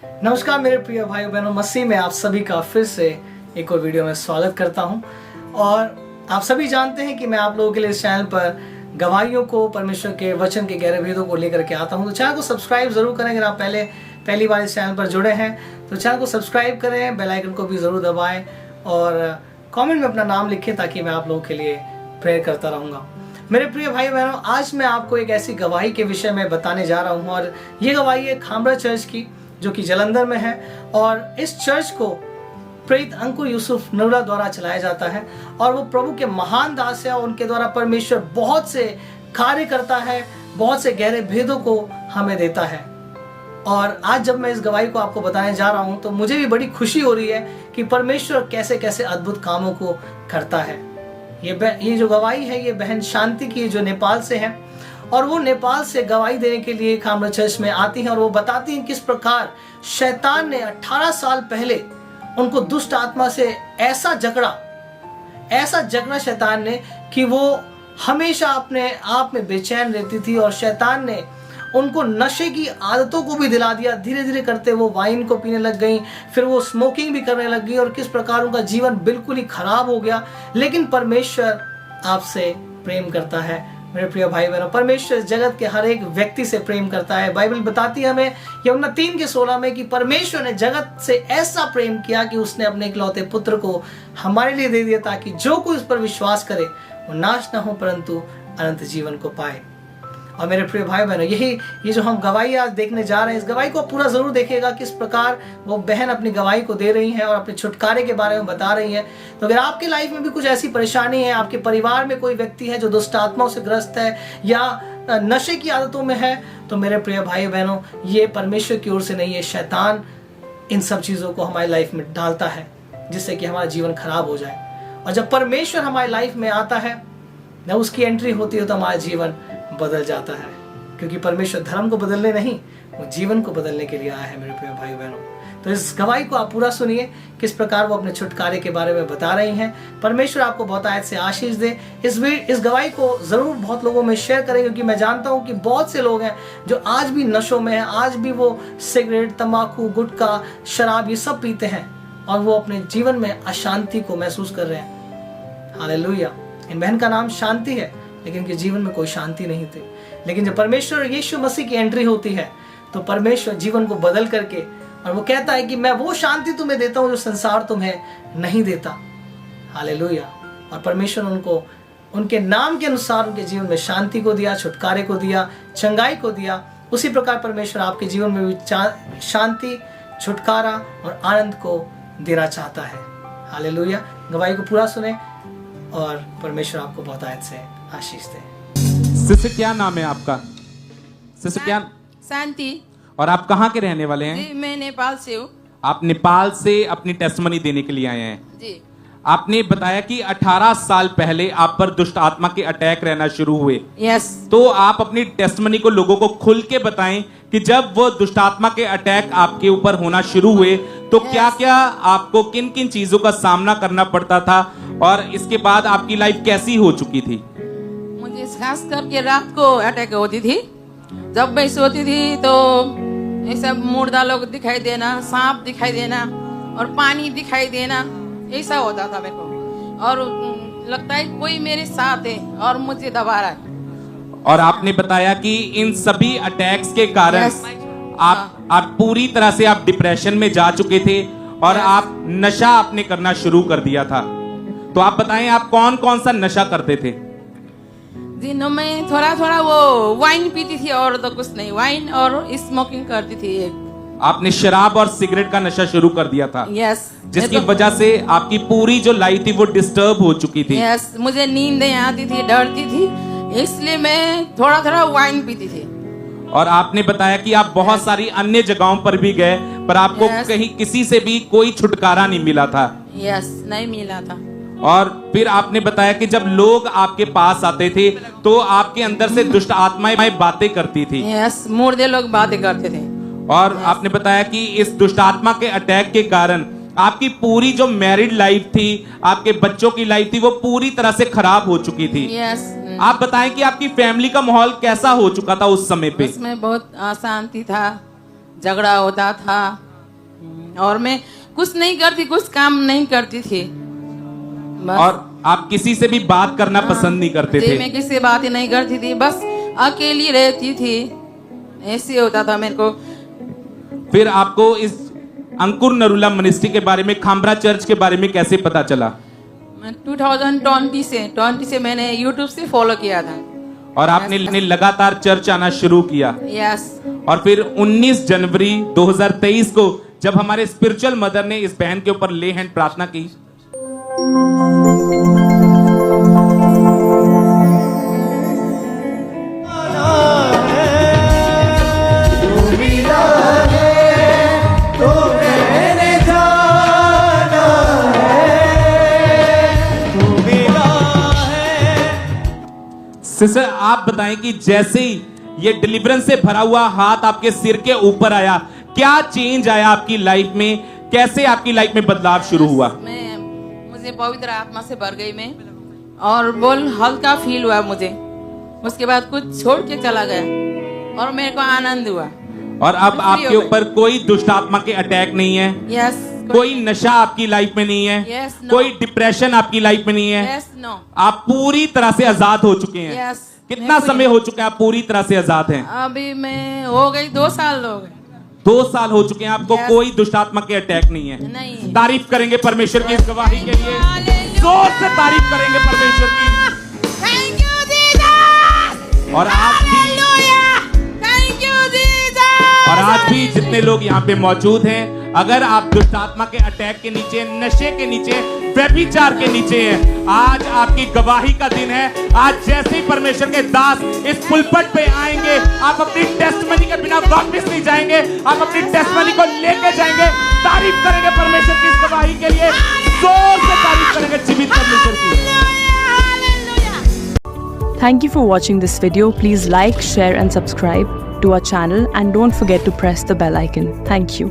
नमस्कार मेरे प्रिय भाइयों बहनों, मसीह में आप सभी का फिर से एक और वीडियो में स्वागत करता हूं। और आप सभी जानते हैं कि मैं आप लोगों के लिए इस चैनल पर गवाहियों को, परमेश्वर के वचन के गहरे भेदों को लेकर के आता हूं। तो चैनल को सब्सक्राइब जरूर करें। अगर आप पहली बार इस चैनल पर जुड़े हैं तो चैनल को सब्सक्राइब करें, बेल आइकन को भी ज़रूर दबाएं और कमेंट में अपना नाम लिखें ताकि मैं आप लोगों के लिए प्रेयर करता रहूँगा। मेरे प्रिय भाई बहनों, आज मैं आपको एक ऐसी गवाही के विषय में बताने जा रहा हूँ और ये गवाही है खामरा चर्च की, जो कि जालंधर में है। और इस चर्च को प्रेरित अंकुर यूसुफ नरूला द्वारा चलाया जाता है और वो प्रभु के महान दास है और उनके द्वारा परमेश्वर बहुत से कार्य करता है, बहुत से गहरे भेदों को हमें देता है। और आज जब मैं इस गवाही को आपको बताने जा रहा हूं तो मुझे भी बड़ी खुशी हो रही है कि परमेश्वर कैसे कैसे अद्भुत कामों को करता है। ये जो गवाही है ये बहन शांति की, जो नेपाल से है, और वो नेपाल से गवाही देने के लिए खामरा चर्च में आती हैं और वो बताती हैं किस प्रकार शैतान ने 18 साल पहले उनको दुष्ट आत्मा से ऐसा जकड़ा शैतान ने कि वो हमेशा अपने आप में बेचैन रहती थी और शैतान ने उनको नशे की आदतों को भी दिला दिया। धीरे धीरे करते वो वाइन को पीने लग गई, फिर वो स्मोकिंग भी करने लग गई और किस प्रकार उनका जीवन बिल्कुल ही खराब हो गया। लेकिन परमेश्वर आपसे प्रेम करता है मेरे प्रिय भाई बहनों। परमेश्वर जगत के हर एक व्यक्ति से प्रेम करता है। बाइबल बताती है हमें यूहन्ना 3:16 में कि परमेश्वर ने जगत से ऐसा प्रेम किया कि उसने अपने इकलौते पुत्र को हमारे लिए दे दिया ताकि जो कोई उस पर विश्वास करे वो नाश ना हो परंतु अनंत जीवन को पाए। और मेरे प्रिय भाई बहनों, ये जो हम गवाही आज देखने जा रहे हैं, इस गवाही को पूरा जरूर देखिएगा किस प्रकार वो बहन अपनी गवाही को दे रही हैं और अपने छुटकारे के बारे में बता रही हैं। तो अगर आपकी लाइफ में भी कुछ ऐसी परेशानी है, आपके परिवार में कोई व्यक्ति है जो दुष्ट आत्माओं से ग्रस्त है या नशे की आदतों में है, तो मेरे प्रिय भाई बहनों, ये परमेश्वर की ओर से नहीं है। शैतान इन सब चीज़ों को हमारी लाइफ में डालता है जिससे कि हमारा जीवन खराब हो जाए। और जब परमेश्वर हमारी लाइफ में आता है, जब उसकी एंट्री होती है, तो हमारा जीवन बदल जाता है, क्योंकि परमेश्वर धर्म को बदलने नहीं, वो जीवन को बदलने के लिए आया है मेरे प्रिय भाई बहनों। तो इस गवाही को आप पूरा सुनिए किस प्रकार वो अपने छुटकारे के बारे में बता रही हैं। परमेश्वर आपको बहुत आयत से आशीष दे। इस गवाही को जरूर बहुत लोगों में शेयर करें, क्योंकि मैं जानता हूं कि बहुत से लोग हैं जो आज भी नशों में हैं, आज भी वो सिगरेट, तंबाकू, गुटखा, शराब ये सब पीते हैं और वो अपने जीवन में अशांति को महसूस कर रहे हैं। हालेलुया। इन बहन का नाम शांति है, लेकिन उनके जीवन में कोई शांति नहीं थी। लेकिन जब परमेश्वर यीशु मसीह की एंट्री होती है तो परमेश्वर जीवन को बदल करके, और वो कहता है कि मैं वो शांति तुम्हें देता हूं जो संसार तुम्हें नहीं देता। हालेलुया। और परमेश्वर उनको उनके नाम के अनुसार उनके जीवन में शांति को दिया, छुटकारे को दिया, चंगाई को दिया। उसी प्रकार परमेश्वर आपके जीवन में भी शांति, छुटकारा और आनंद को देना चाहता है। हालेलुया। गवाही को पूरा सुने और परमेश्वर आपको बहुत आयत से आशीष दे। सिस्टर क्या नाम है आपका? सिस्टर क्या? शांति। और आप कहाँ के रहने वाले हैं? जी, मैं नेपाल से हूँ। आप नेपाल से अपनी टेस्टमनी देने के लिए आए हैं। जी। आपने बताया कि 18 साल पहले आप पर दुष्ट आत्मा के अटैक रहना शुरू हुए। यस। तो आप अपनी टेस्टमनी को लोगों को खुल के बताएं कि जब वो दुष्ट आत्मा के अटैक आपके ऊपर होना शुरू हुए तो क्या क्या आपको किन किन चीजों का सामना करना पड़ता था और इसके बाद आपकी लाइफ कैसी हो चुकी थी? मुझे खास करके रात को अटैक होती थी। जब मैं सोती थी तो ऐसा मुर्दा लोग दिखाई देना, सांप दिखाई देना और पानी दिखाई देना, ऐसा होता था मेरे को। और लगता है कोई मेरे साथ है और मुझे दबा रहा है। और आपने बताया कि इन सभी अटैक्स के कारण आप पूरी तरह से आप डिप्रेशन में जा चुके थे और आप नशा आपने करना शुरू कर दिया था। तो आप बताएं आप कौन कौन सा नशा करते थे? दिनों में थोड़ा थोड़ा वो वाइन पीती थी और तो कुछ नहीं, वाइन और स्मोकिंग करती थी। आपने शराब और सिगरेट का नशा शुरू कर दिया था। यस। जिसकी वजह से आपकी पूरी जो लाइफ थी वो डिस्टर्ब हो चुकी थी। यस। मुझे नींद नहीं आती थी, डरती थी, इसलिए मैं थोड़ा थोड़ा वाइन पीती थी। और आपने बताया कि आप बहुत सारी अन्य जगहों पर भी गए पर आपको कहीं किसी से भी कोई छुटकारा नहीं मिला था। यस, नहीं मिला था। और फिर आपने बताया कि जब लोग आपके पास आते थे तो आपके अंदर से दुष्ट आत्माएं बातें करती थी। यस, मुर्दे लोग बातें करते थे। और आपने बताया कि इस दुष्ट आत्मा के अटैक के कारण आपकी पूरी जो मैरिड लाइफ थी, आपके बच्चों की लाइफ थी, वो पूरी तरह से खराब हो चुकी थी। यस। आप बताएं कि आपकी फैमिली का माहौल कैसा हो चुका था उस समय पे? उसमें बहुत अशांति था, झगड़ा होता था और मैं कुछ नहीं करती, कुछ काम नहीं करती थी बस। और आप किसी से भी बात करना पसंद नहीं करते जी, थे। मैं किसी से बात ही नहीं करती थी, बस अकेली रहती थी, ऐसे होता था मेरे को। फिर आपको इस अंकुर नरूला मिनिस्ट्री के बारे में, खामरा चर्च के बारे में कैसे पता चला? मैं 2020 से मैंने YouTube से फॉलो किया था। और आपने लगातार चर्च आना शुरू किया। यस। और फिर 19 जनवरी 2023 को जब हमारे स्पिरिचुअल मदर ने इस बहन के ऊपर ले हैंड प्रार्थना की, सिस्टर आप बताएं कि जैसे ही ये डिलीवरेंस से भरा हुआ हाथ आपके सिर के ऊपर आया, क्या चेंज आया आपकी लाइफ में? कैसे आपकी लाइफ में बदलाव शुरू हुआ? मुझे पवित्र आत्मा से भर गई मैं, और बोल हल्का फील हुआ मुझे। उसके बाद कुछ छोड़ के चला गया और मेरे को आनंद हुआ। और अब आपके ऊपर कोई दुष्ट आत्मा के अटैक नहीं है। यस। कोई नशा आपकी लाइफ में नहीं है। Yes, no. कोई डिप्रेशन आपकी लाइफ में नहीं है। Yes, no. आप पूरी तरह से आजाद हो चुके हैं। Yes. कितना समय हो चुका है आप पूरी तरह से आजाद हैं? अभी मैं हो गई 2 साल हो गए। 2 साल हो चुके हैं आपको। Yes. कोई दुष्ट आत्मा के अटैक नहीं है। नहीं। तारीफ करेंगे परमेश्वर की इस गवाही के लिए। Hallelujah. जोर से तारीफ करेंगे परमेश्वर की। Thank you, Jesus. और आज भी Hallelujah. Thank you, Jesus. और आज भी जितने लोग यहाँ पे मौजूद हैं, अगर आप दुष्ट आत्मा के अटैक के नीचे, नशे के नीचे, व्यभिचार के नीचे हैं, आज आपकी गवाही का दिन है। आज जैसे ही परमेश्वर के दास इस पुलपट पे आएंगे, आप अपनी टेस्टमनी के बिना वापस नहीं जाएंगे। आप अपनी टेस्टमनी को लेके जाएंगे। तारीफ करेंगे परमेश्वर की इस गवाही के लिए। जोर से तारीफ करेंगे जीवित परमेश्वर की। Thank you for watching this video. Please like, share and subscribe to our channel and don't forget to press the bell icon. Thank you.